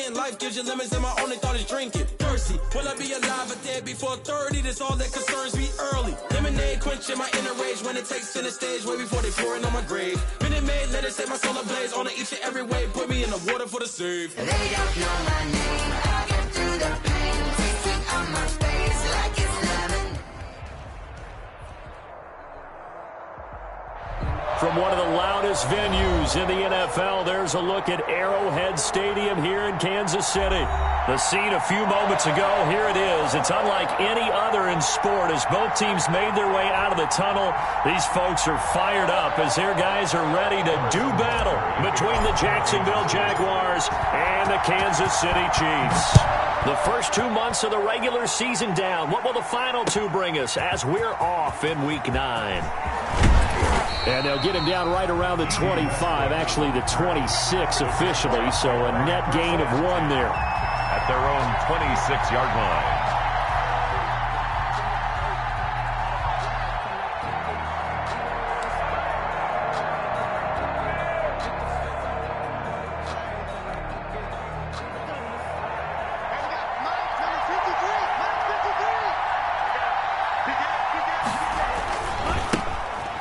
saying life gives you limits and my only thought is drinking. Thirsty, will I be alive or dead before 30? That's all that concerns me early. Lemonade quenching my inner rage when it takes center stage way before they pouring on my grave. Minute Maid, let it set my soul ablaze on each and every way. Put me in the water for the save. They don't know my name, I get through the pain, tasting on my face like it's lemon. From one of the loudest venues in the NFL, there's a look at Arrowhead Stadium here in Kansas City. The scene a few moments ago, here it is. It's unlike any other in sport as both teams made their way out of the tunnel. These folks are fired up as their guys are ready to do battle between the Jacksonville Jaguars and the Kansas City Chiefs. The first 2 months of the regular season down. What will the final two bring us as we're off in Week 9? And they'll get him down right around the 25, actually the 26 officially, so a net gain of 1 there. At their own 26-yard line.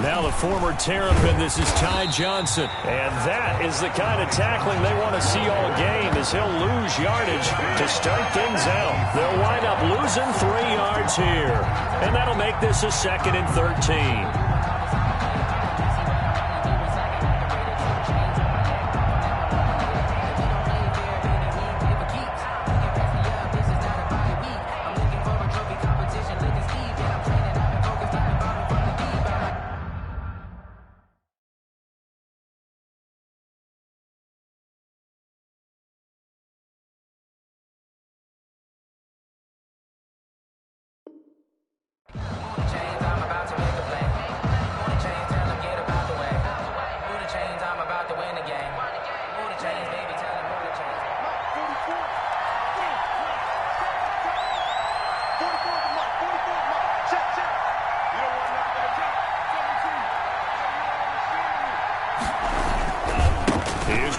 Now the former Terrapin, this is Ty Johnson. And that is the kind of tackling they want to see all game as he'll lose yardage to start things out. They'll wind up losing 3 yards here. And that'll make this a 2nd and 13.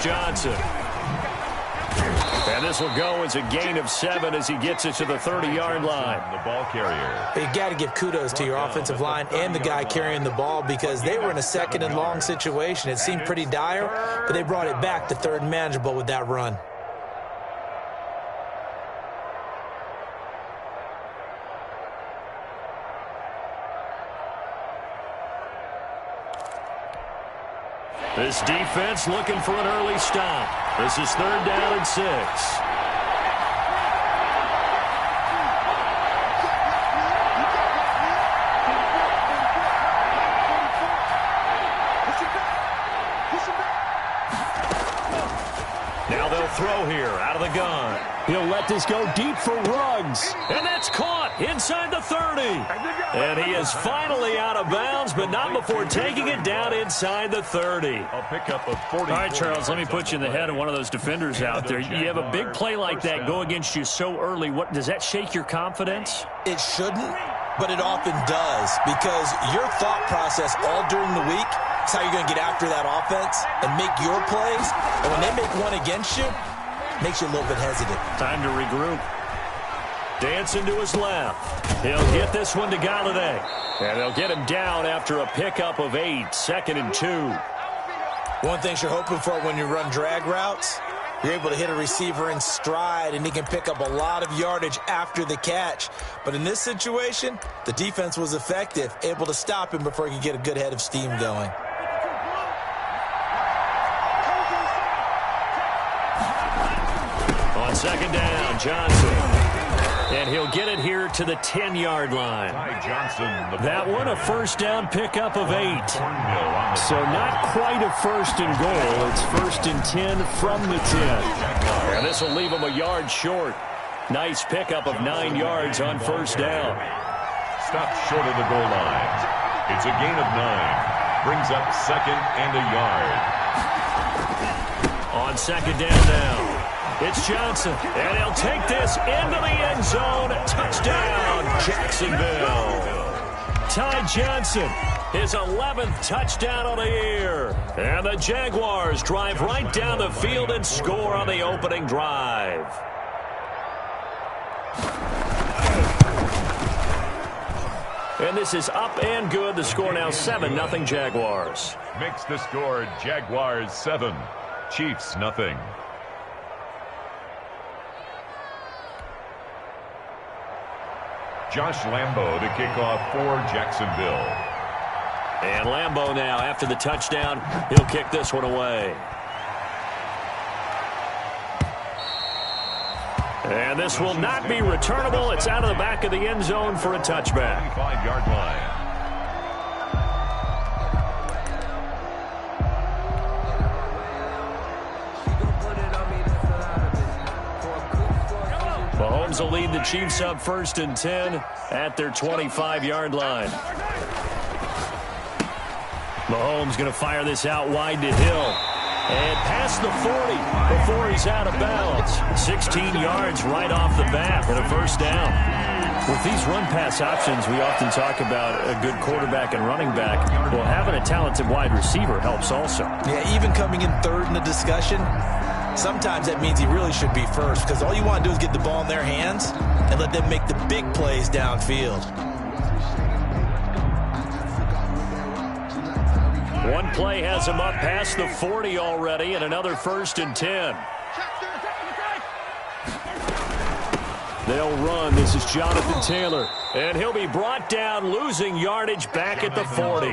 Johnson. And this will go as a gain of 7 as he gets it to the 30-yard line. The ball carrier. You got to give kudos to your offensive line and the guy carrying the ball because they were in a 2nd and long situation. It seemed pretty dire, but they brought it back to 3rd and manageable with that run. This defense looking for an early stop. This is 3rd down and 6. Now they'll throw here out of the gun. He'll let this go deep for Ruggs. And that's caught inside the 30. And he is finally out of bounds, but not before taking it down inside the 30. A pickup of 40. All right, Charles, let me put you in the head of one of those defenders out there. You have a big play like that go against you so early. What does that shake your confidence? It shouldn't, but it often does because your thought process all during the week is how you're going to get after that offense and make your plays. And when they make one against you, it makes you a little bit hesitant. Time to regroup. Dancing to his left. He'll get this one to Galladay. And they'll get him down after a pickup of 8, 2nd and 2. One thing you're hoping for when you run drag routes, you're able to hit a receiver in stride, and he can pick up a lot of yardage after the catch. But in this situation, the defense was effective, able to stop him before he could get a good head of steam going. On 2nd down, Johnson. And he'll get it here to the 10-yard line. That one a 1st down pickup of 8. So not quite a 1st and goal. It's 1st and 10 from the 10. And this will leave him a yard short. Nice pickup of 9 yards on 1st down. Stopped short of the goal line. It's a gain of 9. Brings up 2nd and a yard. On 2nd down now. It's Johnson, and he'll take this into the end zone. Touchdown, Jacksonville. Ty Johnson, his 11th touchdown of the year. And the Jaguars drive right down the field and score on the opening drive. And this is up and good. The score now 7-0 Jaguars. Makes the score Jaguars 7, Chiefs nothing. Josh Lambo to kick off for Jacksonville. And Lambo now, after the touchdown, he'll kick this one away. And this will not be returnable. It's out of the back of the end zone for a touchback. 25-yard line. Mahomes will lead the Chiefs up 1st and 10 at their 25-yard line. Mahomes going to fire this out wide to Hill. And past the 40 before he's out of bounds. 16 yards right off the bat and a first down. With these run-pass options, we often talk about a good quarterback and running back. Well, having a talented wide receiver helps also. Yeah, even coming in third in the discussion, sometimes that means he really should be first because all you want to do is get the ball in their hands and let them make the big plays downfield. One play has him up past the 40 already, and another 1st and 10. They'll run. This is Jonathan Taylor. And he'll be brought down, losing yardage back at the 40.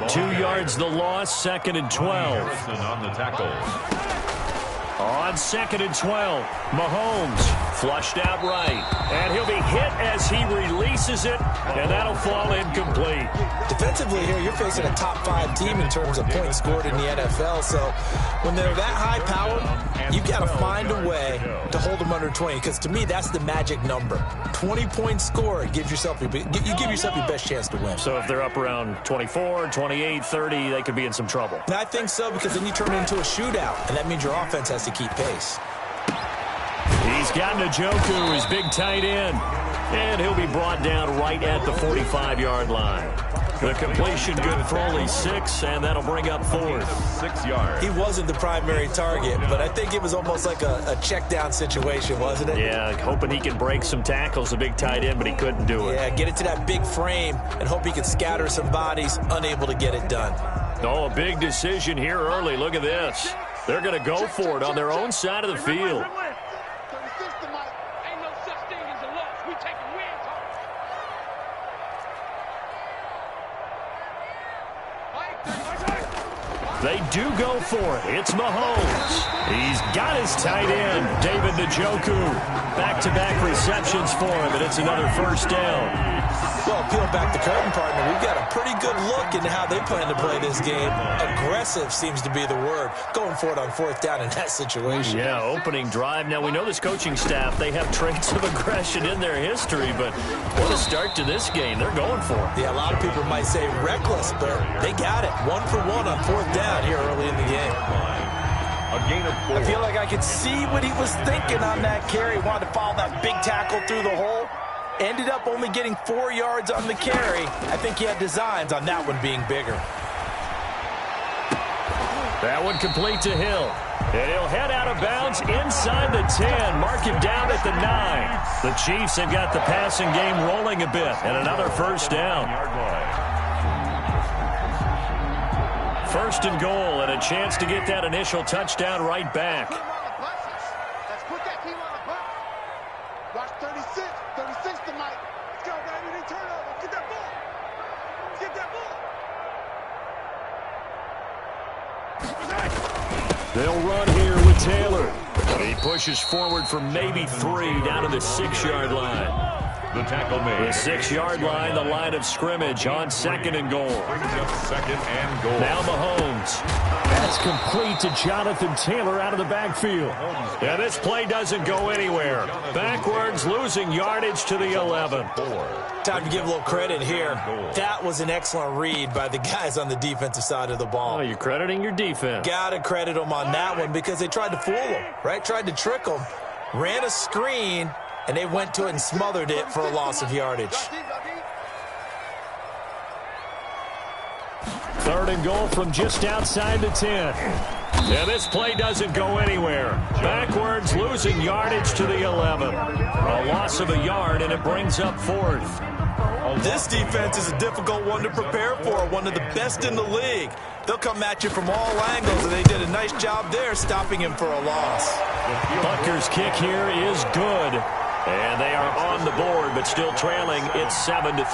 2 yards the loss, 2nd and 12. On the tackle. On 2nd and 12, Mahomes flushed out right. And he'll be hit as he releases it, and that'll fall incomplete. Defensively here, you're facing a top 5 team in terms of points scored in the NFL. So when they're that high powered, you've got to find a way to hold them under 20. Because to me, that's the magic number. 20 points scored gives yourself you give yourself your best chance to win. So if they're up around 24, 28, 30, they could be in some trouble. And I think so, because then you turn it into a shootout, and that means your offense has to keep pace. He's got Njoku, his big tight end. And he'll be brought down right at the 45-yard line. The completion good for only 6, and that'll bring up 4th. 6 yards. He wasn't the primary target, but I think it was almost like a check down situation, wasn't it? Yeah, hoping he can break some tackles, a big tight end, but he couldn't do it. Yeah, get it to that big frame and hope he can scatter some bodies, unable to get it done. Oh, a big decision here early. Look at this. They're going to go for it on their own side of the field. They do go for it. It's Mahomes. He's got his tight end, David Njoku. Back-to-back receptions for him, and it's another first down. Well, peel back the curtain, partner. We've got a pretty good look into how they plan to play this game. Aggressive seems to be the word. Going for it on 4th down in that situation. Yeah, opening drive. Now, we know this coaching staff, they have traits of aggression in their history, but what a start to this game. They're going for it. Yeah, a lot of people might say reckless, but they got it. 1 for 1 on 4th down here early in the game. A gain of 4. I feel like I could see what he was thinking on that carry. Wanted to follow that big tackle through the hole. Ended up only getting 4 yards on the carry. I think he had designs on that one being bigger. That one complete to Hill. And he'll head out of bounds inside the 10. Mark him down at the 9. The Chiefs have got the passing game rolling a bit. And another first down. 1st and goal, and a chance to get that initial touchdown right back. Let's put that team on a bus. Watch 36. 36 tonight. Let's go, baby. They turn over. Get that ball. Get that ball. They'll run here with Taylor. He pushes forward for maybe 3 down to the 6-yard line. The tackle made. The 6-yard line, the line of scrimmage on 2nd and goal. Brings up 2nd and goal. Now Mahomes. That's complete to Jonathan Taylor out of the backfield. And this play doesn't go anywhere. Backwards, losing yardage to the 11. Time to give a little credit here. That was an excellent read by the guys on the defensive side of the ball. Oh, you're crediting your defense. Gotta credit them on that one because they tried to fool them, right? Tried to trick them. Ran a screen, and they went to it and smothered it for a loss of yardage. 3rd and goal from just outside the 10. And this play doesn't go anywhere. Backwards, losing yardage to the 11. A loss of a yard, and it brings up 4th. This defense is a difficult one to prepare for, one of the best in the league. They'll come at you from all angles, and they did a nice job there stopping him for a loss. Bucker's kick here is good. And they are on the board, but still trailing. It's 7-3.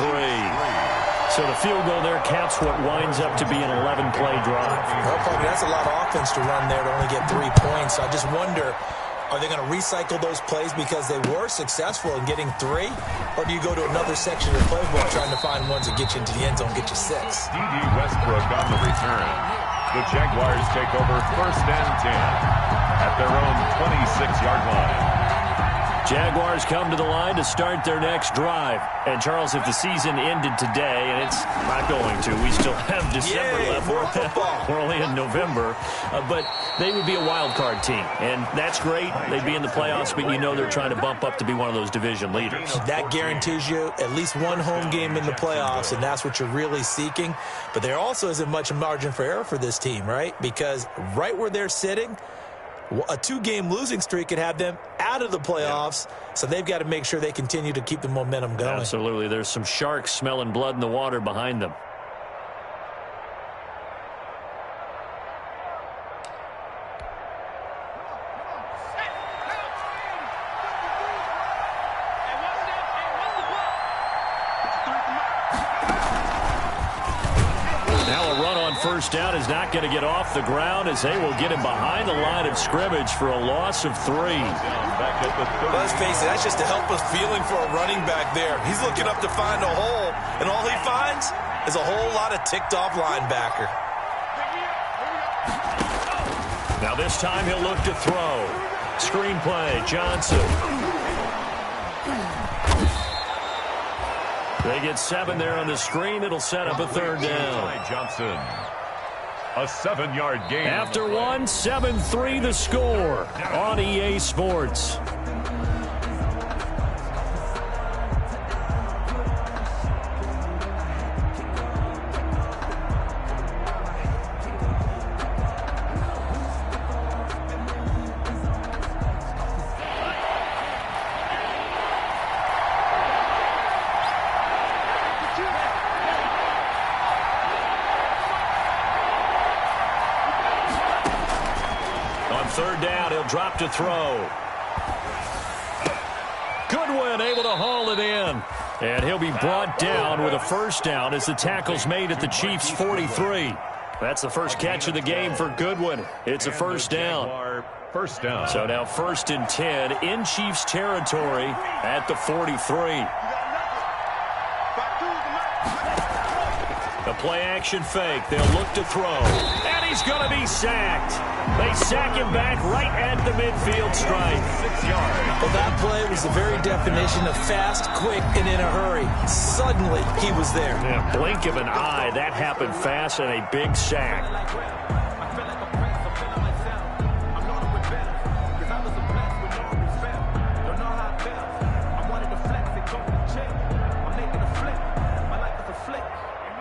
So the field goal there caps what winds up to be an 11-play drive. Well, Parker, that's a lot of offense to run there to only get 3 points. So I just wonder, are they going to recycle those plays because they were successful in getting 3? Or do you go to another section of the playbook trying to find ones that get you into the end zone, get you 6? D.D. Westbrook on the return. The Jaguars take over 1st and 10 at their own 26-yard line. Jaguars come to the line to start their next drive. And, Charles, if the season ended today, and it's not going to, we still have December left. More football. We're only in November. But they would be a wild card team. And that's great. They'd be in the playoffs, but you know they're trying to bump up to be one of those division leaders. That guarantees you at least one home game in the playoffs, and that's what you're really seeking. But there also isn't much margin for error for this team, right? Because right where they're sitting, a 2-game losing streak could have them out of the playoffs, so they've got to make sure they continue to keep the momentum going. Absolutely. There's some sharks smelling blood in the water behind them. First down is not going to get off the ground as they will get him behind the line of scrimmage for a loss of 3. Let's face it, that's just a helpless feeling for a running back there. He's looking up to find a hole, and all he finds is a whole lot of ticked-off linebacker. Now this time he'll look to throw. Screen play, Johnson. They get 7 there on the screen. It'll set up a 3rd down. Johnson. A 7-yard gain. After 1, 7-3 the score on EA Sports. Drop to throw. Goodwin able to haul it in. And he'll be brought down with a 1st down as the tackle's made at the Chiefs' 43. That's the first catch of the game for Goodwin. It's a 1st down. First down. So now 1st and 10 in Chiefs territory at the 43. A play-action fake. They'll look to throw. And he's going to be sacked. They sack him back right at the midfield stripe. 6 yards. Well, that play was the very definition of fast, quick, and in a hurry. Suddenly, he was there. Yeah, blink of an eye. That happened fast and a big sack.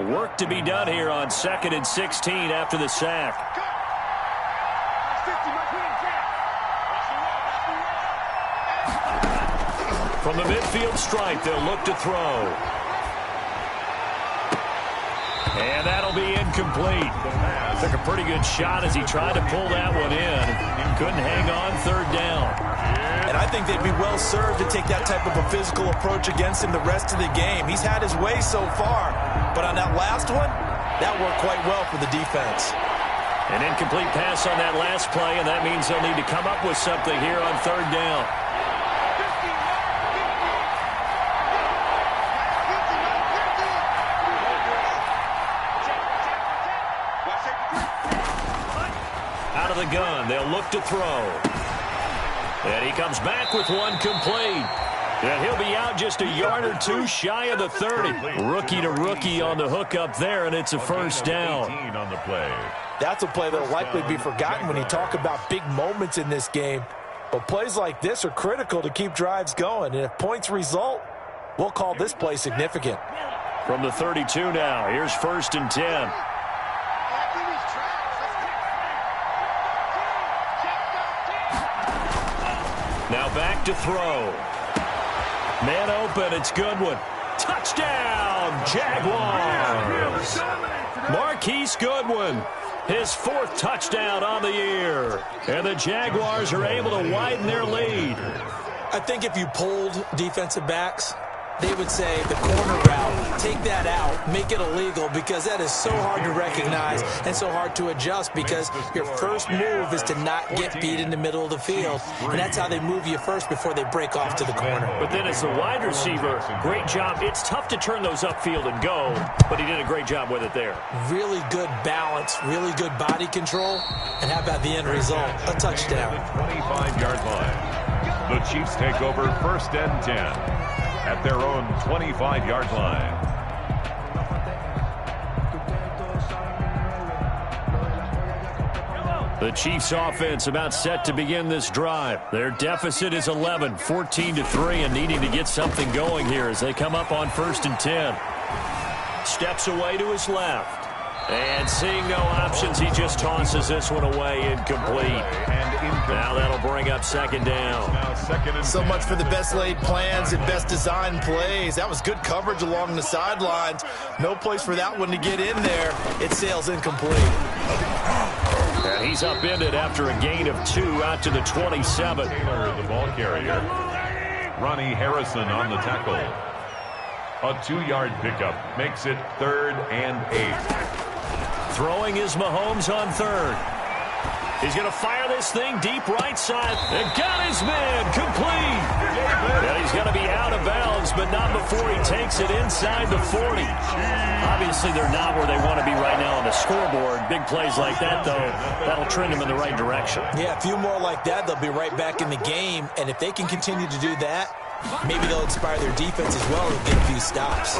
Work to be done here on 2nd and 16 after the sack. From the midfield stripe, they'll look to throw. And that'll be incomplete. Took a pretty good shot as he tried to pull that one in. Couldn't hang on 3rd down. And I think they'd be well served to take that type of a physical approach against him the rest of the game. He's had his way so far, but on that last one, that worked quite well for the defense. An incomplete pass on that last play, and that means they'll need to come up with something here on 3rd down. Out of the gun, they'll look to throw. And he comes back with one complete. And he'll be out just a yard or 2 shy of the 30. Rookie to rookie on the hook up there, and it's a 1st down. On the play. That's a play that will likely be forgotten when you talk about big moments in this game. But plays like this are critical to keep drives going. And if points result, we'll call this play significant. From the 32 now, here's 1st and 10. to throw. Man open, it's Goodwin. Touchdown, Jaguars! Marquise Goodwin, his 4th touchdown on the year. And the Jaguars are able to widen their lead. I think if you polled defensive backs, they would say the corner route, take that out, make it illegal, because that is so hard to recognize and so hard to adjust, because your first move is to not get beat in the middle of the field, and that's how they move you first before they break off to the corner. But then as the wide receiver, great job. It's tough to turn those upfield and go, but he did a great job with it there. Really good balance, really good body control, and how about the end result? A touchdown. 25-yard line. The Chiefs take over 1st and 10 at their own 25-yard line. The Chiefs offense about set to begin this drive. Their deficit is 11, 14-3, and needing to get something going here as they come up on 1st and 10. Steps away to his left. And seeing no options, he just tosses this one away, incomplete. Now that'll bring up 2nd down. So much for the best laid plans and best design plays. That was good coverage along the sidelines. No place for that one to get in there. It sails incomplete. And he's upended after a gain of 2 out to the 27. Taylor, the ball carrier. Ronnie Harrison on the tackle. A 2-yard pickup makes it 3rd and 8. Throwing is Mahomes on 3rd. He's going to fire this thing deep right side. And got his man complete. And he's going to be out of bounds, but not before he takes it inside the 40. Obviously, they're not where they want to be right now on the scoreboard. Big plays like that, though, that'll trend them in the right direction. Yeah, a few more like that, they'll be right back in the game. And if they can continue to do that, maybe they'll inspire their defense as well and get a few stops.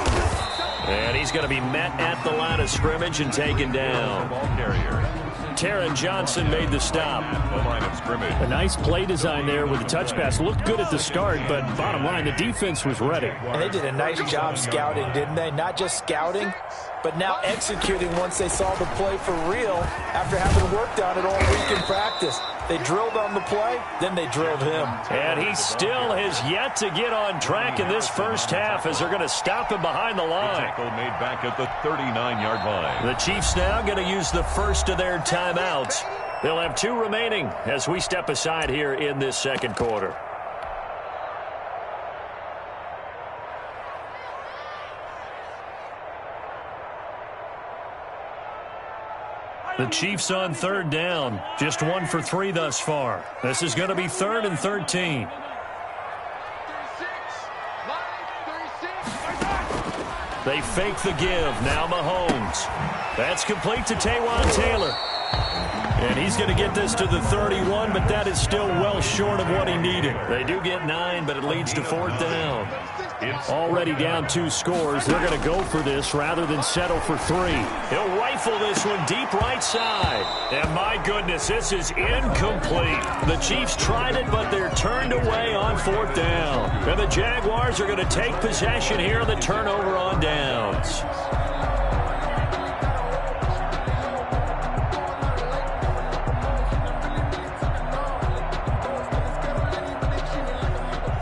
And he's going to be met at the line of scrimmage and taken down. Ball carrier. Taron Johnson made the stop. The line of scrimmage. A nice play design there with the touch pass. Looked good at the start, but bottom line, the defense was ready. And they did a nice job scouting, didn't they? Not just scouting, but now executing once they saw the play for real after having worked on it all week in practice. They drilled on the play, then they drilled him. And he still has yet to get on track in this first half as they're going to stop him behind the line. The tackle made back at the 39-yard line. The Chiefs now going to use the first of their timeouts. They'll have 2 remaining as we step aside here in this second quarter. The Chiefs on 3rd down. Just 1 for 3 thus far. This is going to be 3rd and 13. They fake the give. Now Mahomes. That's complete to Taywan Taylor. And he's going to get this to the 31, but that is still well short of what he needed. They do get 9, but it leads to 4th down. Already down 2 scores. They're going to go for this rather than settle for 3. He'll rifle this one deep right side. And my goodness, this is incomplete. The Chiefs tried it, but they're turned away on 4th down. And the Jaguars are going to take possession here on the turnover on downs.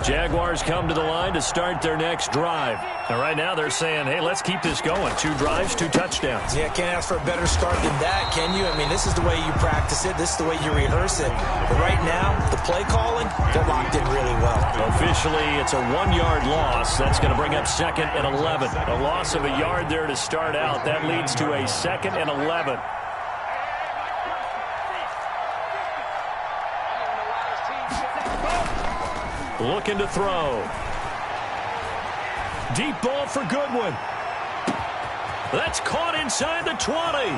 Jaguars come to the line to start their next drive. And right now they're saying, hey, let's keep this going. 2 drives, 2 touchdowns. Yeah, can't ask for a better start than that, can you? I mean, this is the way you practice it. This is the way you rehearse it. But right now, the play calling, they're locked in really well. Officially, it's a 1-yard loss. That's going to bring up 2nd and 11. A loss of a yard there to start out. That leads to a 2nd and 11. Looking to throw. Deep ball for Goodwin. That's caught inside the 20.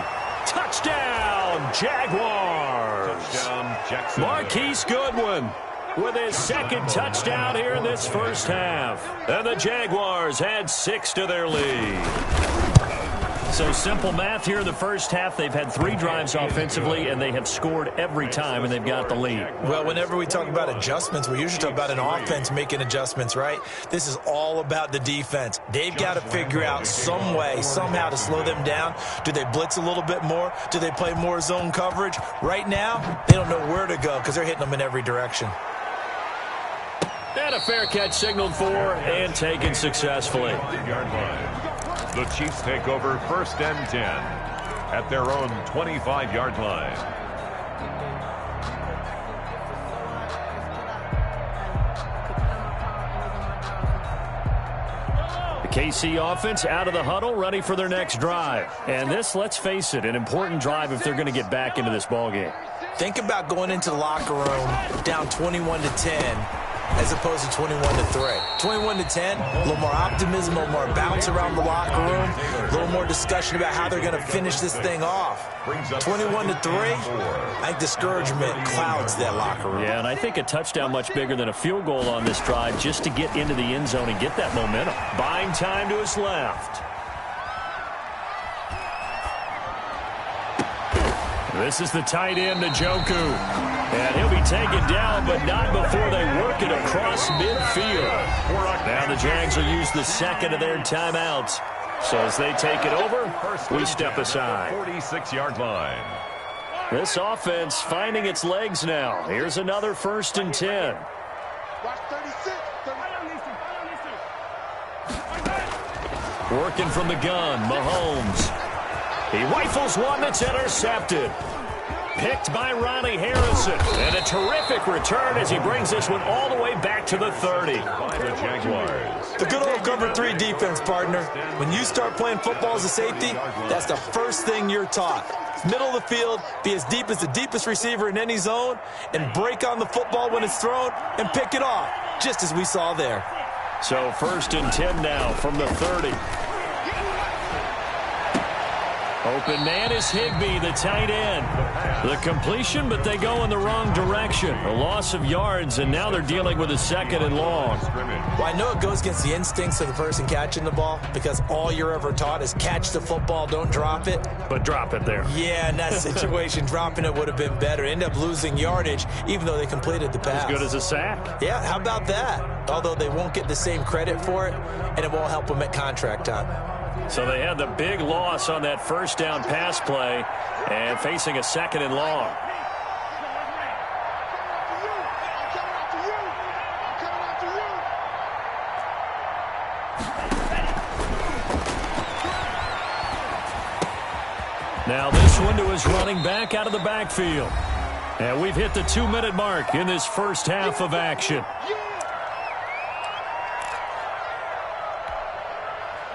Touchdown, Jaguars. Touchdown, Jackson. Marquise Goodwin with his 2nd touchdown here in this first half. And the Jaguars add 6 to their lead. So simple math here in the first half. They've had 3 drives offensively, and they have scored every time, and they've got the lead. Well, whenever we talk about adjustments, we usually talk about an offense making adjustments, right? This is all about the defense. They've got to figure out some way, somehow to slow them down. Do they blitz a little bit more? Do they play more zone coverage? Right now, they don't know where to go because they're hitting them in every direction. And a fair catch signaled for and taken successfully. Yard line. The Chiefs take over 1st and 10 at their own 25-yard line. The KC offense out of the huddle, ready for their next drive. And this, let's face it, an important drive if they're going to get back into this ballgame. Think about going into the locker room down 21-10 as opposed to 21-3. 21-10, a little more optimism, a little more bounce around the locker room, a little more discussion about how they're going to finish this thing off. 21-3, I think discouragement clouds that locker room. Yeah, and I think a touchdown much bigger than a field goal on this drive just to get into the end zone and get that momentum. Buying time to his left. This is the tight end, Njoku. And he'll be taken down, but not before they work it across midfield. Now the Jags will use the second of their timeouts. So as they take it over, we step aside. 46-yard line. This offense finding its legs now. Here's another 1st and 10. Watch 36. Working from the gun, Mahomes. He rifles one that's intercepted. Picked by Ronnie Harrison. And a terrific return as he brings this one all the way back to the 30. By the Jaguars. The good old cover 3 defense, partner. When you start playing football as a safety, that's the first thing you're taught. Middle of the field, be as deep as the deepest receiver in any zone, and break on the football when it's thrown and pick it off, just as we saw there. So 1st and 10 now from the 30. Open man is Higbee, the tight end. The completion, but they go in the wrong direction. A loss of yards, and now they're dealing with a 2nd and long. Well, I know it goes against the instincts of the person catching the ball because all you're ever taught is catch the football, don't drop it. But drop it there. Yeah, in that situation, dropping it would have been better. End up losing yardage, even though they completed the pass. As good as a sack. Yeah, how about that? Although they won't get the same credit for it, and it won't help them at contract time. So they had the big loss on that 1st down pass play and facing a 2nd and long. Now this one to his running back out of the backfield. And we've hit the 2-minute mark in this first half of action.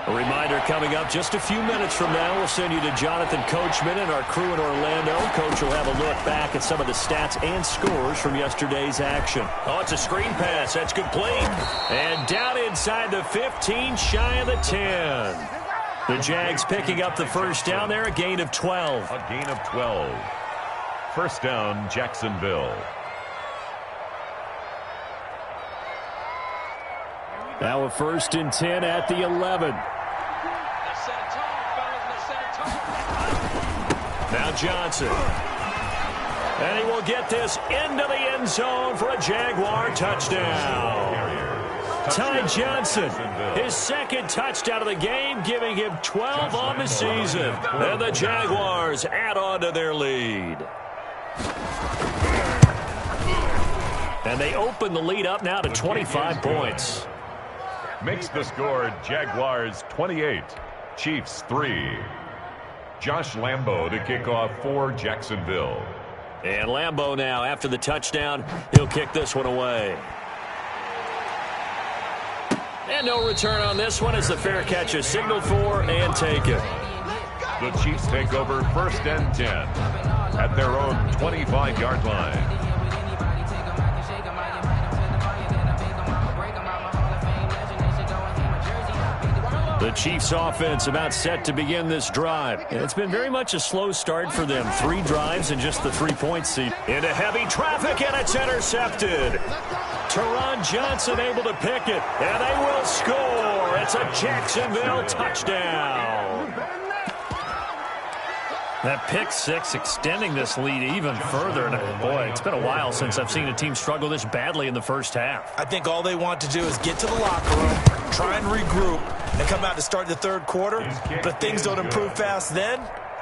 A reminder coming up just a few minutes from now, we'll send you to Jonathan Coachman and our crew in Orlando. Coach will have a look back at some of the stats and scores from yesterday's action. Oh, it's a screen pass. That's complete. And down inside the 15, shy of the 10. The Jags picking up the 1st down there, a gain of 12. A gain of 12. 1st down, Jacksonville. Now a 1st and 10 at the 11. Now Johnson. And he will get this into the end zone for a Jaguar touchdown. Ty Johnson, his 2nd touchdown of the game, giving him 12 on the season. And the Jaguars add on to their lead. And they open the lead up now to 25 points. Makes the score Jaguars 28, Chiefs 3. Josh Lambo to kick off for Jacksonville. And Lambo now, after the touchdown, he'll kick this one away. And no return on this one as the fair catch is signaled for and taken. The Chiefs take over 1st and 10 at their own 25-yard line. The Chiefs offense about set to begin this drive. And it's been very much a slow start for them. 3 drives and just the 3-point seed. Into heavy traffic, and it's intercepted. Teron Johnson able to pick it, and they will score. It's a Jacksonville touchdown. That pick 6 extending this lead even further. And boy, it's been a while since I've seen a team struggle this badly in the first half. I think all they want to do is get to the locker room, try and regroup, and come out to start the 3rd quarter. But if things don't improve fast then,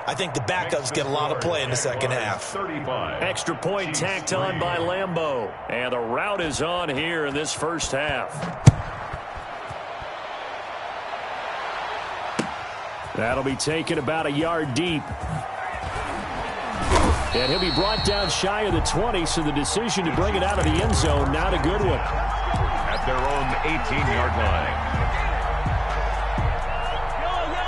I think the backups get a lot of play in the second half. 35. Extra point tacked on by Lambeau. And the route is on here in this first half. That'll be taken about a yard deep. And he'll be brought down shy of the 20, so the decision to bring it out of the end zone, not a good one. At their own 18-yard line.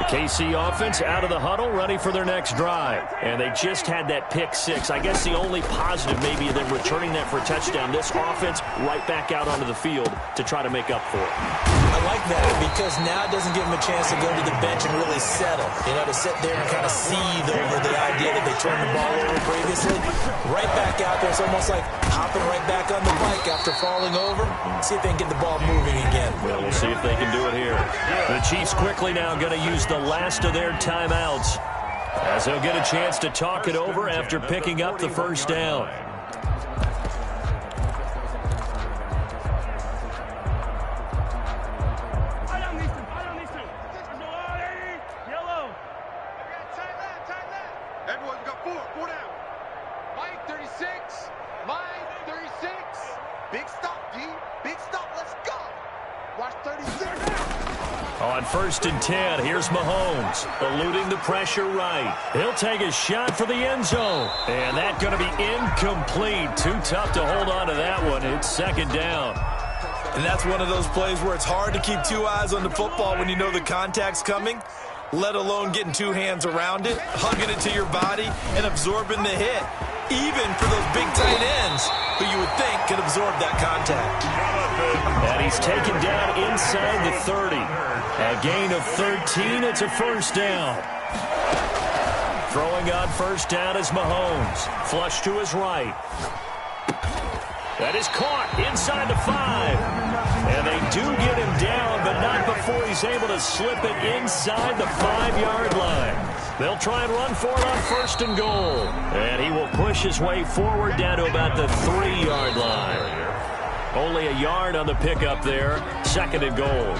KC offense out of the huddle, ready for their next drive. And they just had that pick six. I guess the only positive maybe of them returning that for a touchdown. This offense right back out onto the field to try to make up for it. I like that because now it doesn't give them a chance to go to the bench and really settle. You know, to sit there and kind of seethe over the idea that they turned the ball over previously. Right back out there. It's almost like hopping right back on the bike after falling over. See if they can get the ball moving again. Well, we'll see if they can do it here. The Chiefs quickly now going to use the last of their timeouts as they'll get a chance to talk it over after picking up the first down. Everyone's got four down. Line 36. Line 36. Big stop, D. Big stop. Let's go. Watch 36. On 1st and 10, here's Mahomes, eluding the pressure right. He'll take a shot for the end zone. And that's going to be incomplete. Too tough to hold on to that one. It's second down. And that's one of those plays where it's hard to keep two eyes on the football when you know the contact's coming, let alone getting two hands around it, hugging it to your body, and absorbing the hit. Even for those big tight ends who you would think could absorb that contact. And he's taken down inside the 30. A gain of 13, it's a first down. Throwing on first down is Mahomes. Flush to his right. That is caught inside the 5. And they do get him down, but not before he's able to slip it inside the 5-yard line. They'll try and run for it on 1st and goal. And he will push his way forward down to about the 3-yard line. Only a yard on the pickup there. 2nd and goal.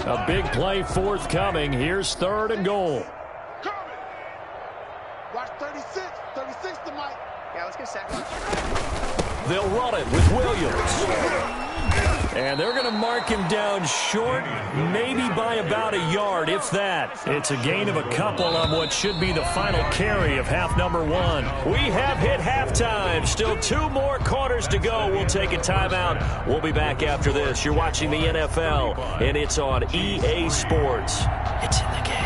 A big play forthcoming. Here's 3rd and goal. Coming. Watch 36. 36 to Mike. Yeah, let's get second. They'll run it with Williams. And they're going to mark him down short, maybe by about a yard, if that. It's a gain of a couple on what should be the final carry of half number 1. We have hit halftime. Still 2 more quarters to go. We'll take a timeout. We'll be back after this. You're watching the NFL, and it's on EA Sports. It's in the game.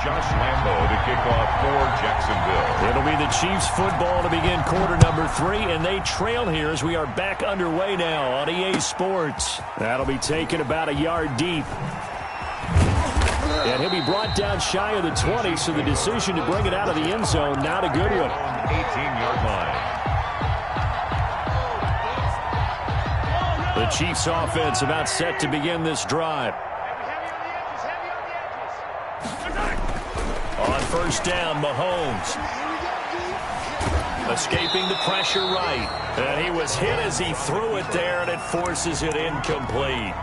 Josh Lambeau to kick off for Jacksonville. It'll be the Chiefs football to begin quarter number 3, and they trail here as we are back underway now on EA Sports. That'll be taken about a yard deep. And he'll be brought down shy of the 20, so the decision to bring it out of the end zone, not a good one. 18-yard line. The Chiefs offense about set to begin this drive. On 1st down, Mahomes. Escaping the pressure right. And he was hit as he threw it there, and it forces it incomplete.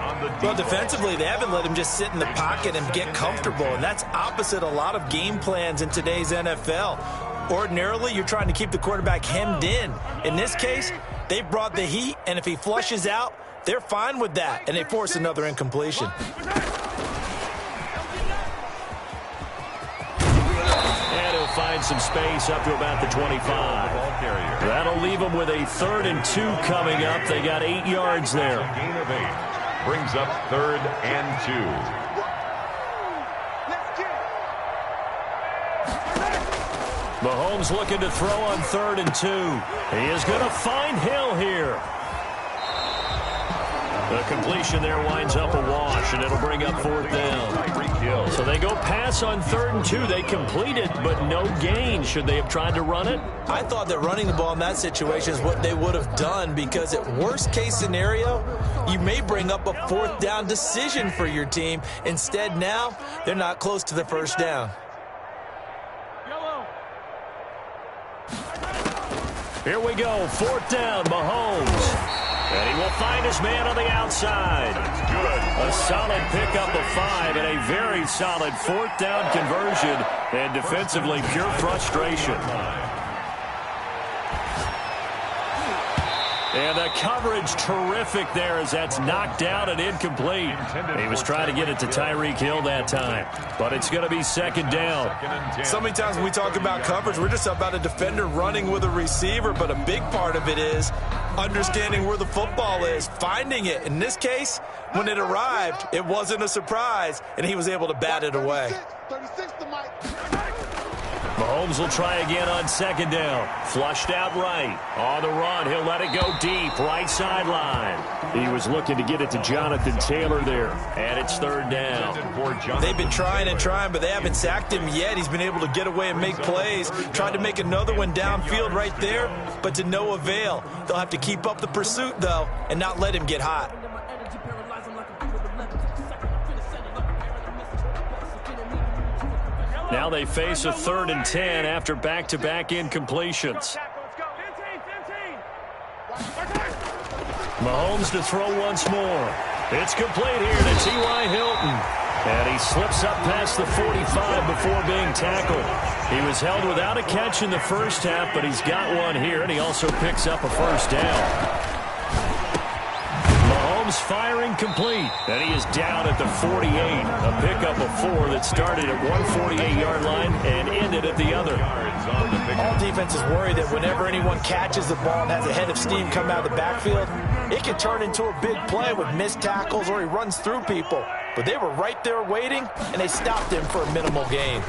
Well, defensively, they haven't let him just sit in the pocket and get comfortable, and that's opposite a lot of game plans in today's NFL. Ordinarily, you're trying to keep the quarterback hemmed in. In this case, they brought the heat, and if he flushes out, they're fine with that, and they force another incompletion. Find some space up to about the 25. That'll leave them with a 3rd and 2 coming up. They got 8 yards there. Gain of 8 brings up 3rd and 2. Mahomes looking to throw on 3rd and 2. He is going to find Hill here. The completion there winds up a wash, and it'll bring up 4th down. kill. So they go pass on 3rd and 2. They complete it, but no gain. Should they have tried to run it? I thought that running the ball in that situation is what they would have done, because at worst case scenario, you may bring up a 4th down decision for your team. Instead, now they're not close to the 1st down. Here we go, 4th down, Mahomes. And he will find his man on the outside. Good. A solid pickup of 5 and a very solid 4th down conversion. And defensively, pure frustration. And the coverage terrific there as that's knocked down and incomplete. He was trying to get it to Tyreek Hill that time. But it's going to be 2nd down. So many times when we talk about coverage, we're just about a defender running with a receiver, but a big part of it is understanding where the football is, finding it. In this case, when it arrived, it wasn't a surprise, and he was able to bat it away. 36 to Mike. Mahomes will try again on 2nd down. Flushed out right. On the run, he'll let it go deep. Right sideline. He was looking to get it to Jonathan Taylor there. And it's 3rd down. They've been trying and trying, but they haven't sacked him yet. He's been able to get away and make plays. Tried to make another one downfield right there, but to no avail. They'll have to keep up the pursuit, though, and not let him get hot. Now they face a 3rd and 10 after back-to-back incompletions. Mahomes to throw once more. It's complete here to T.Y. Hilton. And he slips up past the 45 before being tackled. He was held without a catch in the 1st half, but he's got one here, and he also picks up a 1st down. Firing complete, and he is down at the 48. A pickup of 4 that started at 148-yard line and ended at the other. All defenses worry that whenever anyone catches the ball and has a head of steam come out of the backfield, it can turn into a big play with missed tackles or he runs through people. But they were right there waiting, and they stopped him for a minimal gain.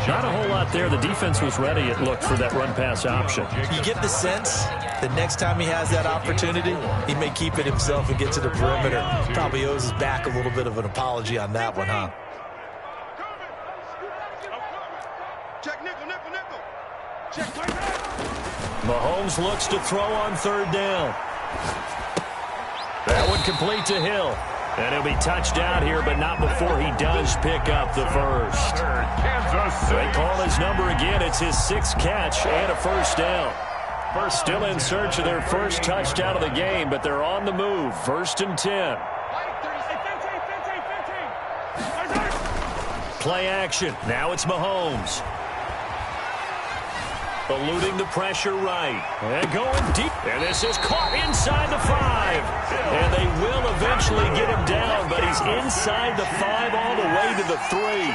Not a whole lot there. The defense was ready, it looked, for that run-pass option. You get the sense that next time he has that opportunity, he may keep it himself and get to the perimeter. Probably owes his back a little bit of an apology on that one, huh? Check nickel, nickel, nickel. Check. Mahomes looks to throw on 3rd down. That one complete to Hill. And he'll be touched out here, but not before he does pick up the 1st. They call his number again. It's his 6th catch and a 1st down. Still in search of their 1st touchdown of the game, but they're on the move. 1st and 10. Play action. Now it's Mahomes. Eluding the pressure right. And going deep. And this is caught inside the 5. And they will eventually get him down, but he's inside the 5 all the way to the 3.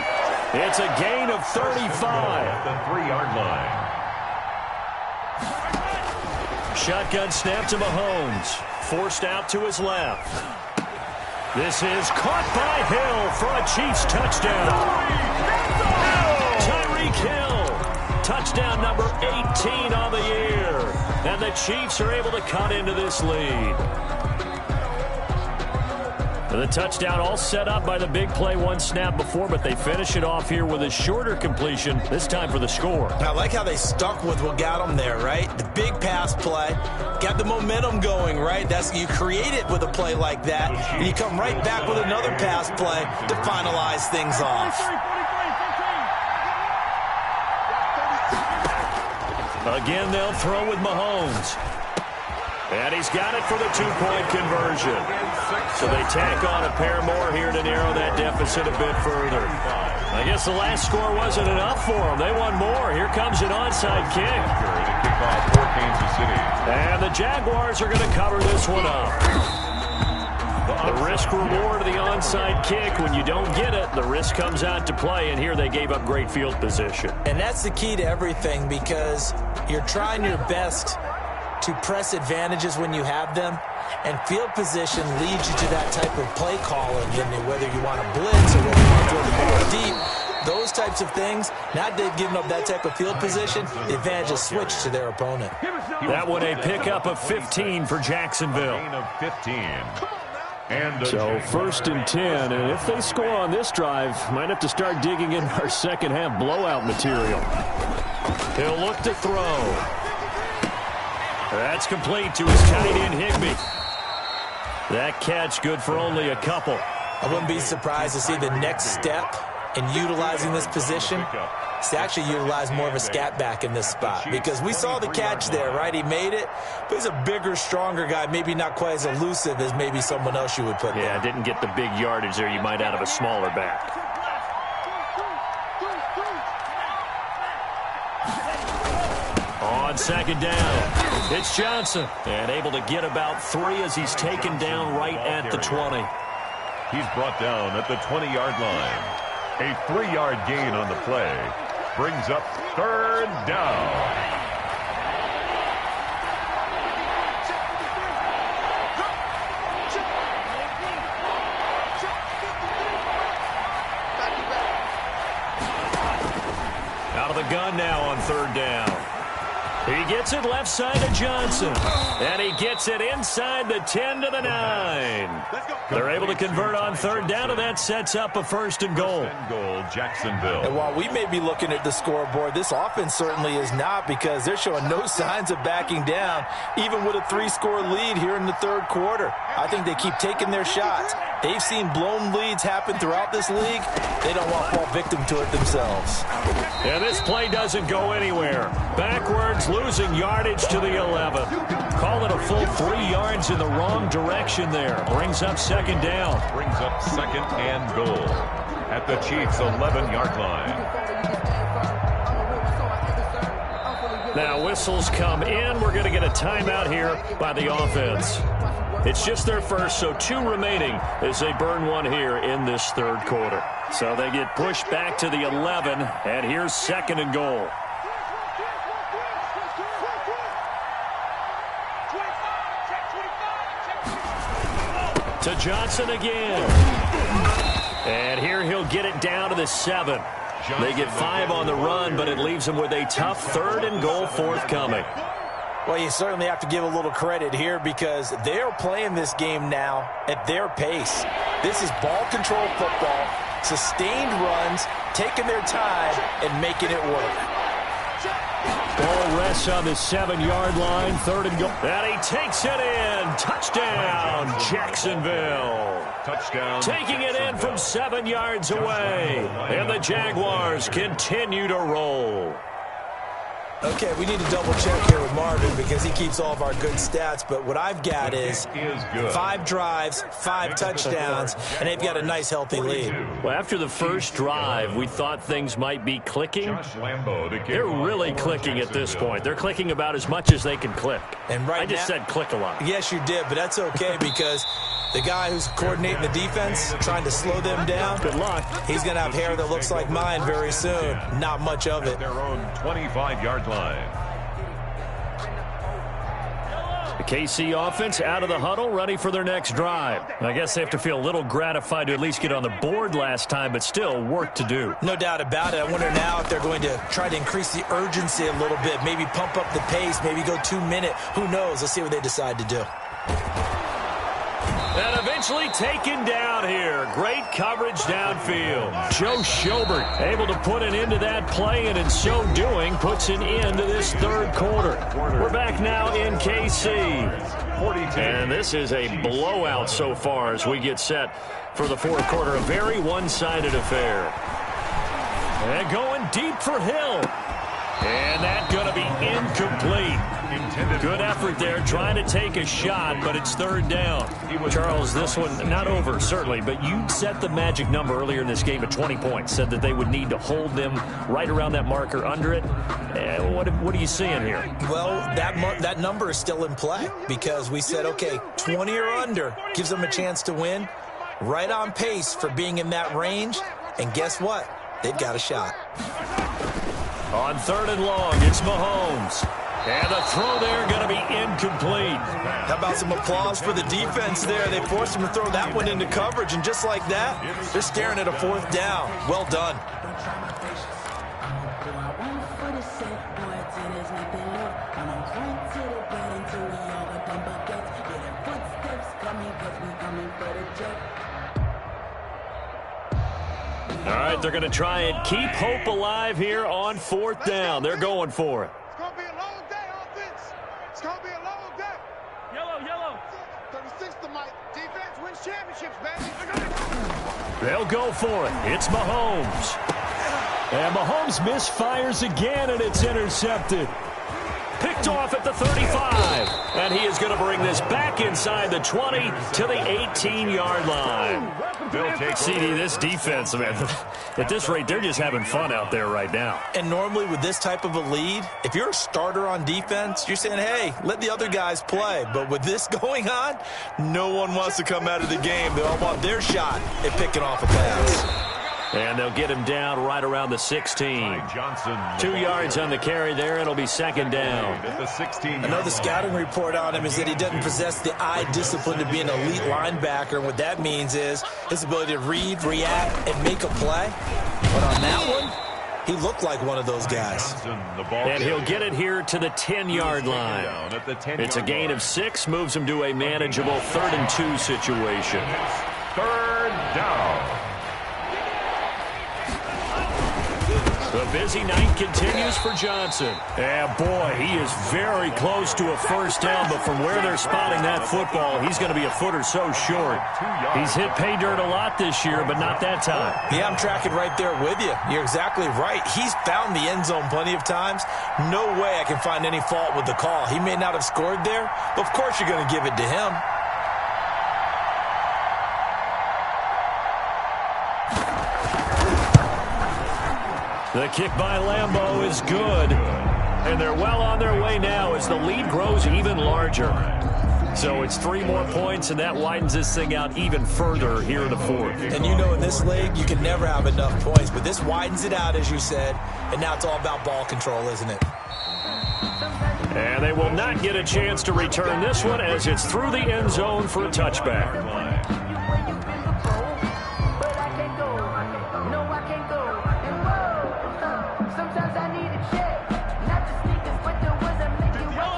It's a gain of 35. The 3-yard line. Shotgun snap to Mahomes. Forced out to his left. This is caught by Hill for a Chiefs touchdown. Tyreek Hill. Touchdown number 18 on the year. And the Chiefs are able to cut into this lead. The touchdown all set up by the big play one snap before, but they finish it off here with a shorter completion, this time for the score. I like how they stuck with what got them there, right? The big pass play, got the momentum going, right? You create it with a play like that, and you come right back with another pass play to finalize things off. Again, they'll throw with Mahomes. And he's got it for the 2-point conversion. So they tack on a pair more here to narrow that deficit a bit further. I guess the last score wasn't enough for them. They want more. Here comes an onside kick. And the Jaguars are going to cover this one up. The risk-reward of the onside kick, when you don't get it, the risk comes out to play, and here they gave up great field position. And that's the key to everything, because you're trying your best to press advantages when you have them, and field position leads you to that type of play calling, whether you want to blitz or whether you want to throw the ball deep. Those types of things, now that they've given up that type of field position, the advantage is switched to their opponent. That one a pickup of 15 for Jacksonville. Gain of 15. So 1st and 10, and if they score on this drive, might have to start digging in our second half blowout material. He'll look to throw. That's complete to his tight end Higbee. That catch good for only a couple. I wouldn't be surprised to see the next step in utilizing this position is to actually utilize more of a scat back in this spot, because we saw the catch there, right? He made it, but he's a bigger, stronger guy, maybe not quite as elusive as maybe someone else you would put there. Yeah, didn't get the big yardage there you might out of a smaller back. On 2nd down, it's Johnson, and able to get about 3 as he's taken down right at the 20. He's brought down at the 20-yard line. A 3-yard gain on the play brings up 3rd down. Out of the gun now on 3rd down. He gets it left side to Johnson. And he gets it inside the 10 to the 9. They're able to convert on 3rd down, and that sets up a 1st and goal. 1st and goal, Jacksonville. And while we may be looking at the scoreboard, this offense certainly is not, because they're showing no signs of backing down, even with a 3-score lead here in the 3rd quarter. I think they keep taking their shots. They've seen blown leads happen throughout this league. They don't want to fall victim to it themselves. And this play doesn't go anywhere. Backwards, losing yardage to the 11. Call it a full 3 yards in the wrong direction there. Brings up 2nd down. Brings up 2nd and goal at the Chiefs' 11-yard line. Now whistles come in. We're going to get a timeout here by the offense. It's just their first, so 2 remaining as they burn 1 here in this 3rd quarter. So they get pushed back to the 11, and here's 2nd and goal. To Johnson again. And here he'll get it down to the 7. They get 5 on the run, but it leaves them with a tough 3rd and goal forthcoming. Well, you certainly have to give a little credit here, because they're playing this game now at their pace. This is ball control football, sustained runs, taking their time and making it work. Ball rests on the 7-yard line, 3rd and goal. And he takes it in. Touchdown, Jacksonville. Touchdown. Taking it in from 7 yards away. And the Jaguars continue to roll. Okay, we need to double check here with Marvin, because he keeps all of our good stats, but what I've got is 5 drives, 5 touchdowns, and they've got a nice healthy lead. Well, after the first drive, we thought things might be clicking. They're really clicking at this point. They're clicking about as much as they can click. And right I just said click a lot. Yes, you did, but that's okay, because the guy who's coordinating the defense, trying to slow them down, good luck. He's going to have hair that looks like mine very soon. Not much of it. Their own 25-yard line. The KC offense out of the huddle, ready for their next drive. I guess they have to feel a little gratified to at least get on the board last time, but still work to do. No doubt about it. I wonder now if they're going to try to increase the urgency a little bit, maybe pump up the pace, maybe go 2-minute. Who knows? Let's see what they decide to do. And eventually taken down here. Great coverage downfield. Joe Schobert able to put an end to that play, and in so doing puts an end to this 3rd quarter. We're back now in KC. And this is a blowout so far as we get set for the 4th quarter. A very one-sided affair. And going deep for Hill. And that's going to be incomplete. Good effort there, trying to take a shot, but it's 3rd down. Charles, this one not over, certainly, but you set the magic number earlier in this game at 20 points, said that they would need to hold them right around that marker under it. What are you seeing here? Well, that number is still in play, because we said, okay, 20 or under gives them a chance to win. Right on pace for being in that range, and guess what? They've got a shot. On 3rd and long, it's Mahomes. And the throw there going to be incomplete. How about some applause for the defense there? They forced him to throw that one into coverage, and just like that, they're staring at a 4th down. Well done. right, they're going to try and keep hope alive here on 4th down. They're going for it. It's going to be a long day, offense. It's going to be a long day. Yellow. 36 to Mike. Defense wins championships, baby. They'll go for it. It's Mahomes. And Mahomes misfires again, and it's intercepted. Picked off at the 35. And he is going to bring this back inside the 20 to the 18-yard line. CD, this defense, man, at this rate, they're just having fun out there right now. And normally with this type of a lead, if you're a starter on defense, you're saying, hey, let the other guys play. But with this going on, no one wants to come out of the game. They all want their shot at picking off a pass. And they'll get him down right around the 16. 2 yards on the carry there. It'll be 2nd down. Another scouting report on him is that he doesn't possess the eye discipline to be an elite linebacker. And what that means is his ability to read, react, and make a play. But on that one, he looked like one of those guys. And he'll get it here to the 10-yard line. It's a gain of 6, moves him to a manageable 3rd and 2 situation. 3rd down. The busy night continues for Johnson. And boy, he is very close to a 1st down, but from where they're spotting that football, he's going to be a foot or so short. He's hit pay dirt a lot this year, but not that time. Yeah, I'm tracking right there with you. You're exactly right. He's found the end zone plenty of times. No way I can find any fault with the call. He may not have scored there, but of course you're going to give it to him. The kick by Lambeau is good. And they're well on their way now as the lead grows even larger. So it's 3 more points, and that widens this thing out even further here in the 4th. And you know in this league, you can never have enough points. But this widens it out, as you said. And now it's all about ball control, isn't it? And they will not get a chance to return this one as it's through the end zone for a touchback.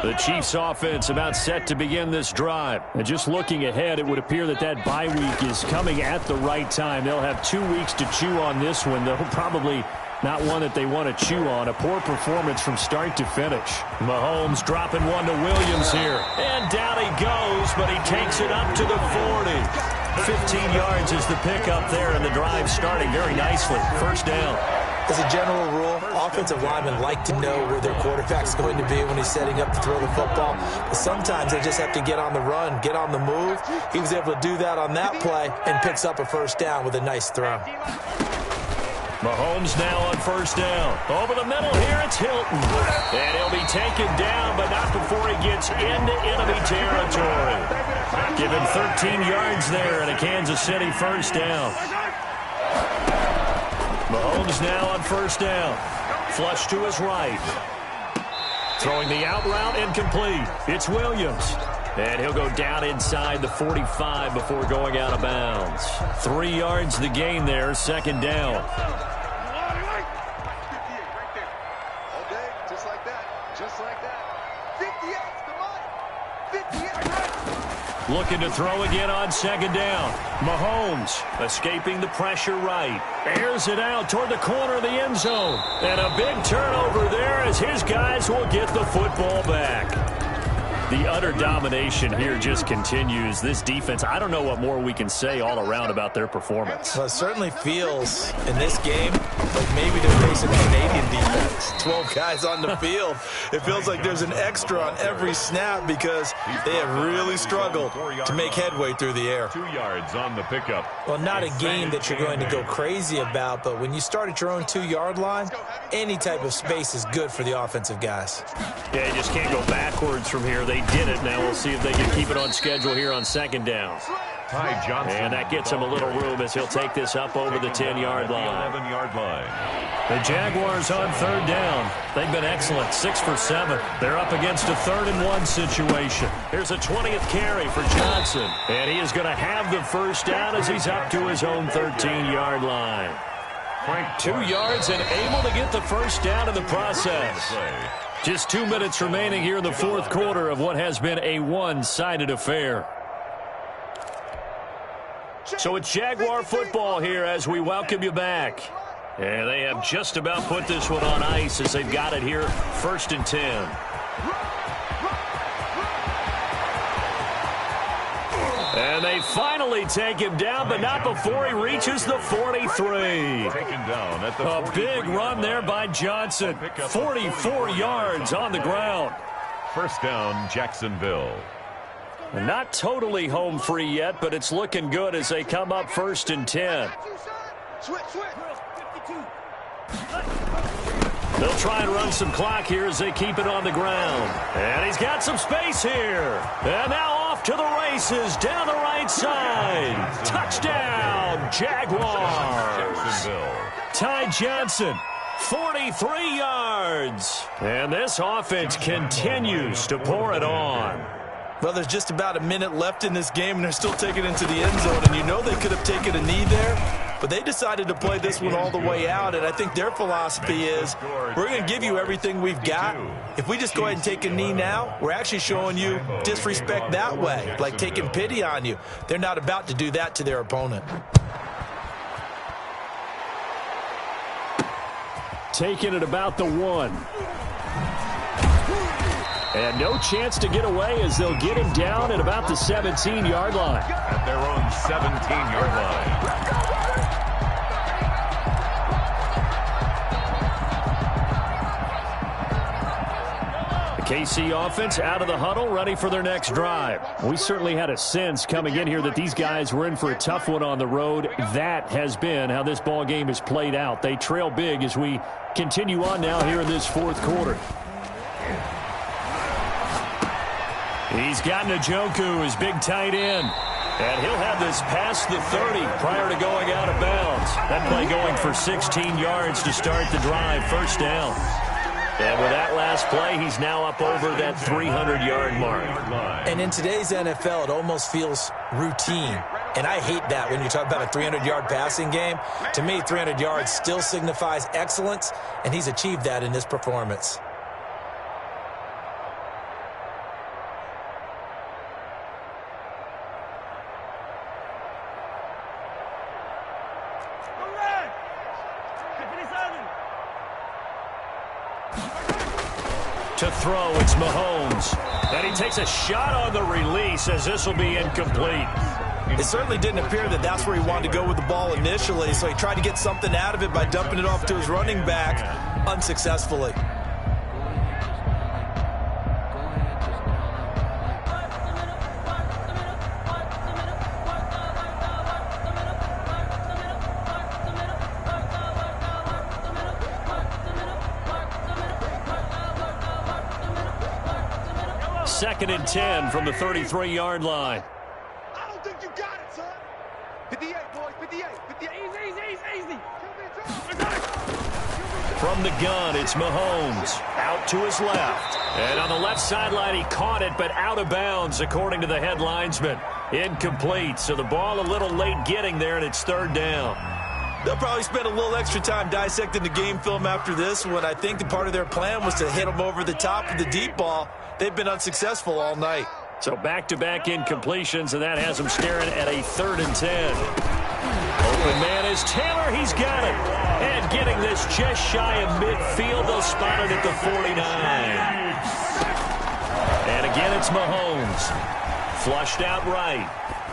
The Chiefs offense about set to begin this drive. And just looking ahead, it would appear that that bye week is coming at the right time. They'll have 2 weeks to chew on this one. They'll probably not one that they want to chew on. A poor performance from start to finish. Mahomes dropping one to Williams here. And down he goes, but he takes it up to the 40. 15 yards is the pickup there, and the drive starting very nicely. 1st down. As a general rule, offensive linemen like to know where their quarterback's going to be when he's setting up to throw the football. But sometimes they just have to get on the run, get on the move. He was able to do that on that play and picks up a 1st down with a nice throw. Mahomes now on 1st down. Over the middle here, it's Hilton. And he'll be taken down, but not before he gets into enemy territory. Give him 13 yards there and a Kansas City 1st down. Mahomes now on 1st down. Flush to his right. Throwing the out route incomplete. It's Williams. And he'll go down inside the 45 before going out of bounds. 3 yards the gain there, 2nd down. Just like that. Just like that. 58 to Mike. 58. Looking to throw again on 2nd down. Mahomes escaping the pressure right. Airs it out toward the corner of the end zone. And a big turnover there as his guys will get the football back. The utter domination here just continues. This defense, I don't know what more we can say all around about their performance. Well, it certainly feels in this game like maybe they're facing a Canadian defense. 12 guys on the field. It feels like there's an extra on every snap because they have really struggled to make headway through the air. 2 yards on the pickup. Well, not a game that you're going to go crazy about, but when you start at your own 2-yard line, any type of space is good for the offensive guys. Yeah, you just can't go backwards from here. They did it. Now we'll see if they can keep it on schedule here on 2nd down. Ty Johnson. And that gets him a little room as he'll take this up over the 10-yard line. 11-yard line. The Jaguars on 3rd down. They've been excellent, 6 for 7. They're up against a 3rd and 1 situation. Here's a 20th carry for Johnson. And he is going to have the 1st down as he's up to his own 13-yard line. 2 yards and able to get the 1st down in the process. Just 2 minutes remaining here in the 4th quarter of what has been a one-sided affair. So it's Jaguar football here as we welcome you back. And they have just about put this one on ice as they've got it here, 1st and 10. And they finally take him down, but not before he reaches the 43. A big run there by Johnson. 44 yards on the ground. First down, Jacksonville. Not totally home free yet, but it's looking good as they come up 1st and 10. They'll try and run some clock here as they keep it on the ground. And he's got some space here. And now off to the races down the right side. Touchdown, Jaguars. Ty Johnson, 43 yards. And this offense continues to pour it on. Well, there's just about a minute left in this game, and they're still taking it into the end zone. And you know they could have taken a knee there, but they decided to play this one all the way out. And I think their philosophy is, we're going to give you everything we've got. If we just go ahead and take a knee now, we're actually showing you disrespect that way, like taking pity on you. They're not about to do that to their opponent. Taking it about the 1. And no chance to get away as they'll get him down at about the 17-yard line. At their own 17-yard line. The KC offense out of the huddle, ready for their next drive. We certainly had a sense coming in here that these guys were in for a tough one on the road. That has been how this ball game has played out. They trail big as we continue on now here in this 4th quarter. He's got Njoku, his big tight end. And he'll have this past the 30 prior to going out of bounds. That play going for 16 yards to start the drive, 1st down. And with that last play, he's now up over that 300-yard mark. And in today's NFL, it almost feels routine. And I hate that when you talk about a 300-yard passing game. To me, 300 yards still signifies excellence, and he's achieved that in this performance. To throw, it's Mahomes. And he takes a shot on the release as this will be incomplete. It certainly didn't appear that that's where he wanted to go with the ball initially, so he tried to get something out of it by dumping it off to his running back unsuccessfully. Second and 10 from the 33-yard line. I don't think you got it, son. 58, boys, 58, 58. Easy. From the gun, it's Mahomes. Out to his left. And on the left sideline, he caught it, but out of bounds, according to the head linesman. Incomplete, so the ball a little late getting there, and it's 3rd down. They'll probably spend a little extra time dissecting the game film after this one. I think the part of their plan was to hit them over the top of the deep ball. They've been unsuccessful all night. So back-to-back incompletions, and that has them staring at a 3rd and 10. Open man is Taylor. He's got it. And getting this just shy of midfield. They'll spot it at the 49. And again, it's Mahomes. Flushed out right.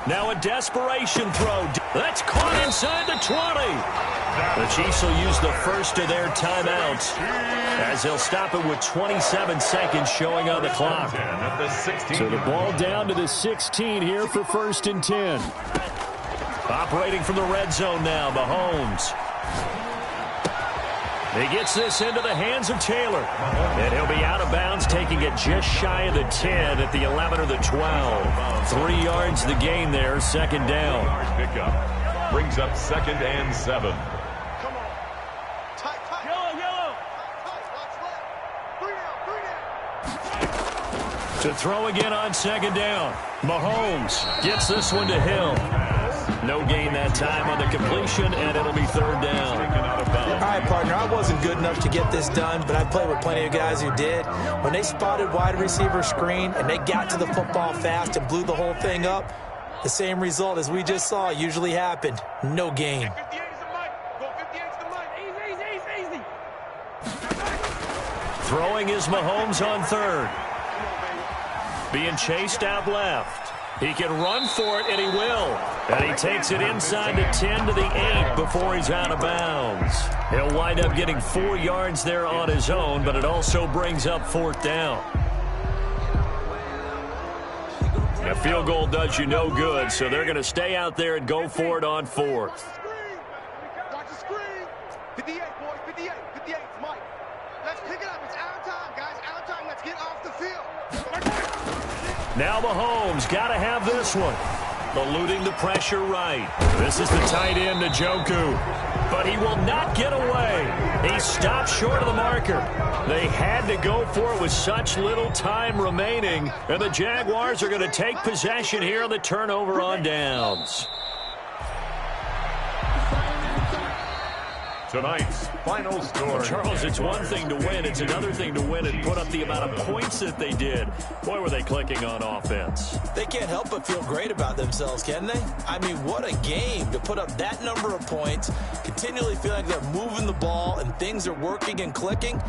Now a desperation throw. That's caught inside the 20. The Chiefs will use the first of their timeouts as they'll stop it with 27 seconds showing on the clock. So the ball down to the 16 here for 1st and 10. Operating from the red zone now, Mahomes. He gets this into the hands of Taylor. And he'll be out of bounds, taking it just shy of the 10 at the 11 or the 12. 3 yards the gain there, 2nd down. Pickup brings up 2nd and 7. Come on. Tight. Yellow. Tight. Watch left. 3 down. To throw again on 2nd down. Mahomes gets this one to Hill. No gain that time on the completion, and it'll be 3rd down. All right, partner, I wasn't good enough to get this done, but I played with plenty of guys who did. When they spotted wide receiver screen and they got to the football fast and blew the whole thing up, the same result as we just saw usually happened. No gain. 58 is the mic. Go 58 is the mic. Easy. Throwing is Mahomes on third. Being chased out left. He can run for it, and he will. And he takes it inside the 10 to the 8 before he's out of bounds. He'll wind up getting 4 yards there on his own, but it also brings up 4th down. A field goal does you no good, so they're going to stay out there and go for it on 4th. Watch the screen. 58, boys. 58. 58. Mike. Let's pick it up. It's out of time, guys. Out of time. Let's get off the field. Now Mahomes got to have this one. Eluding the pressure right. This is the tight end, Njoku. But he will not get away. He stopped short of the marker. They had to go for it with such little time remaining. And the Jaguars are going to take possession here on the turnover on downs. Tonight's final score. Charles, it's one thing to win. It's another thing to win and put up the amount of points that they did. Boy, were they clicking on offense. They can't help but feel great about themselves, can they? I mean, what a game to put up that number of points, continually feel like they're moving the ball and things are working and clicking.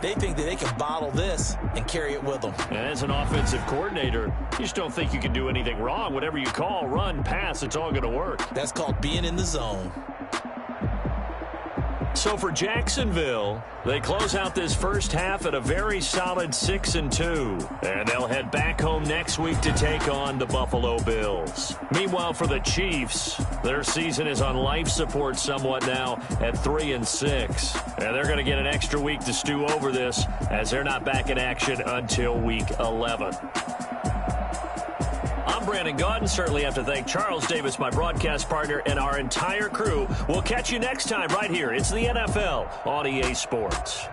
They think that they can bottle this and carry it with them. And as an offensive coordinator, you just don't think you can do anything wrong. Whatever you call, run, pass, it's all going to work. That's called being in the zone. So for Jacksonville, they close out this first half at a very solid 6-2. And they'll head back home next week to take on the Buffalo Bills. Meanwhile, for the Chiefs, their season is on life support somewhat now at 3-6. And they're going to get an extra week to stew over this as they're not back in action until week 11. I'm Brandon Gaudin. Certainly have to thank Charles Davis, my broadcast partner, and our entire crew. We'll catch you next time right here. It's the NFL on EA Sports.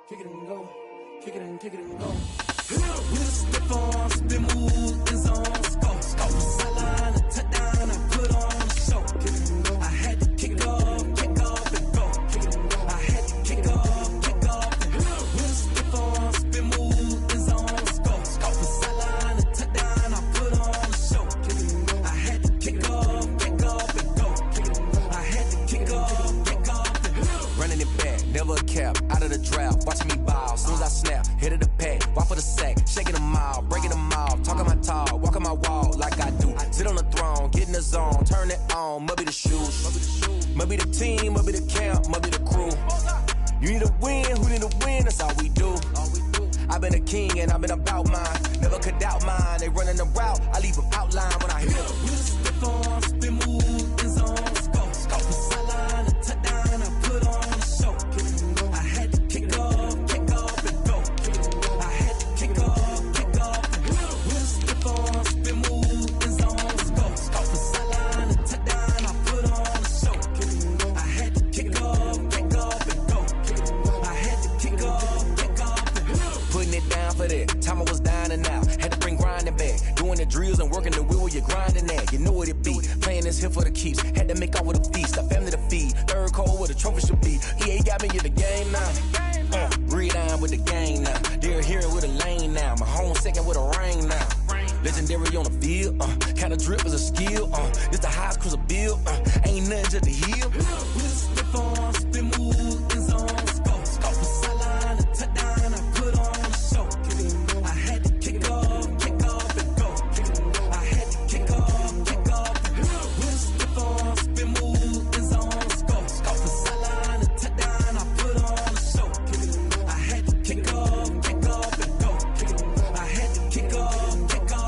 Kick it and go. Kick it and kick it and go. With a stiff arm, spin move, in zone, scope. Sideline, a touchdown, I put on a show. Kick it and go. I had to kick off and go. Kick it and go. I had to kick off and go. With a stiff arm, spin move, in zone, scope. Sideline, a touchdown, I put on a show. Kick it and go. I had to kick off and go. Kick it and go. I had to kick off and go. Running it back, never a cap, out of the draft. Watching me ball, soon as I snap, hit of the pack, walk for the sack, shaking them all, breaking them all, talking my talk, walking my wall like I do. Sit on the throne, get in the zone, turn it on, must be the shoes, must be the team, must be the camp, must be the crew. You need a win, who need a win, that's all we do. I've been a king and I've been about mine, never could doubt mine. They running the route, I leave them outline when I hit them. You stiff on, spin move, in zone, scope, sideline, a touchdown, I put on a show. I had to kick off and go. I had to kick off and go. With a stiff arm, spin move, in zone, scope, sideline, a touchdown, I put on a show. I had to kick off and go. I had to kick off and go. Putting it down for that, time I was down and out. Had to bring grinding back, doing the drills and working the wheel where you're grinding at. You know what it be, playing this here for the keeps. Had to make off with a feast, a family to feed. Third cold where the trophy should be. EA got me in the game now. Read on with the game now. They're here with a lane now. My home second with a ring now. Legendary on the field, kind of drip is a skill. It's the highest cruiser bill, ain't nothing just to heal. With a stiff arm, spin move, in zone, scope. Sideline, a touchdown, I put on a show. I had to kick off and go. I had to kick off and go. With a stiff arm, spin move, in zone, scope. Sideline, a touchdown, I put on a show. I had to kick off and go. I had to kick off and go.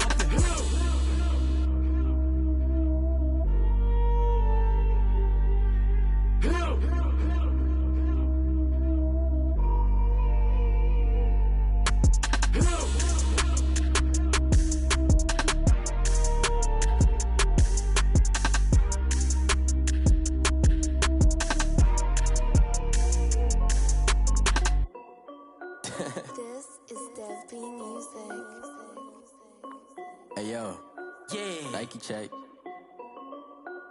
This is Dev B Music. Hey yo, Yeah. Nike check.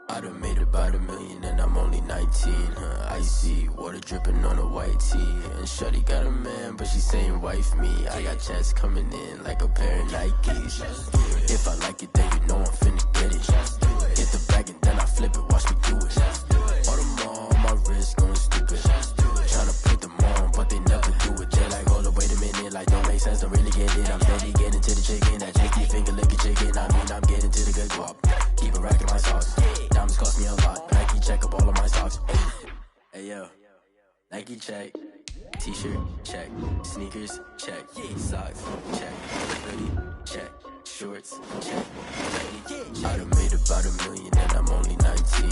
I done made a about $1 million and I'm only 19. Icy water dripping on a white tee. And shorty got a man, but she saying wife me. I got checks coming in like a pair of Nikes. If I like it, then you know I'm finna get it. Get the bag and then I flip it, watch me do it. All them on my wrist going stupid. Tryna put them on, but they never do it. They like, hold up, wait a minute, like don't make sense, don't really get it. I'm steady getting to the chicken, that chicky finger licking chicken. I mean, I'm getting to the good guap. Keep a rack in my socks. Diamonds cost me a lot. Nike check up all of my socks. Hey yo, Nike check. T-shirt check. Sneakers check. Socks check. Hoodie check. Shorts check. I done made about $1 million and I'm only 19.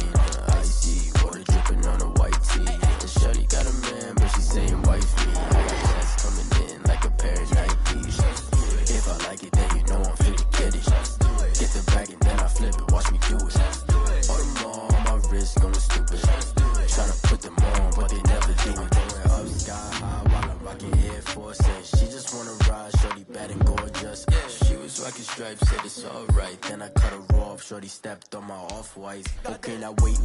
Icy water dripping on a white tee. And shorty got a man, but she saying wife me. I got checks coming in like a pair of Nikes. If I like it, then you know I'm finna get it. Get the bag and then I flip it, watch me do it. All them on my wrist going stupid. Tryna put them on, but they never do it. Going up sky high while I'm rocking Air Force. She just wanna ride, shorty bad and gorgeous. She was rocking stripes, said it's alright. Then I cut her off, shorty stepped on my off-whites. Okay, now wait.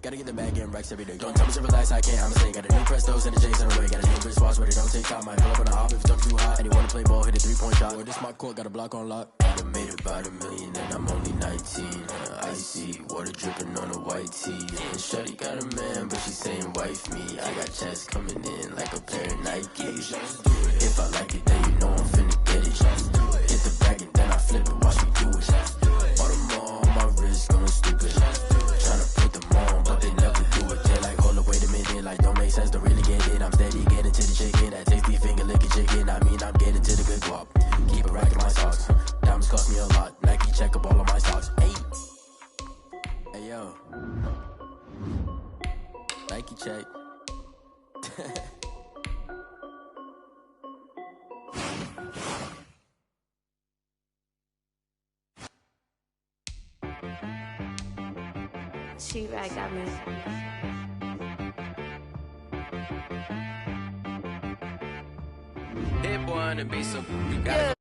Gotta get the bag and racks every day. Don't tell me to relax, I can't, I'ma say. Got a new Prestos and a J's in the way. Got a new Chris Foss, but it don't take time. Might pull up on the hop if it's too hot. And you wanna play ball, hit a 3-point shot. Or this my court, got a block on lock. I done made about $1 million and I'm only 19. Icy water dripping on a white tee. And shorty got a man, but she saying wife me. I got checks coming in like a pair of Nikes. If I like it, then you know I'm finna get it. Get the bag and then I flip it, watch me do it. All them on my wrist going stupid. Tryna put them on, but they never do it. They like, hold up, wait a minute, like don't make sense, don't really get it. I'm steady getting to the chicken, that tasty finger licking chicken. I mean, I'm getting to the good guap. Keep a rack in my socks. Diamonds cost me a lot. Nike check up all of my socks. Hey yo, Nike check. She right got me. Hit boy on the beat, so we gotta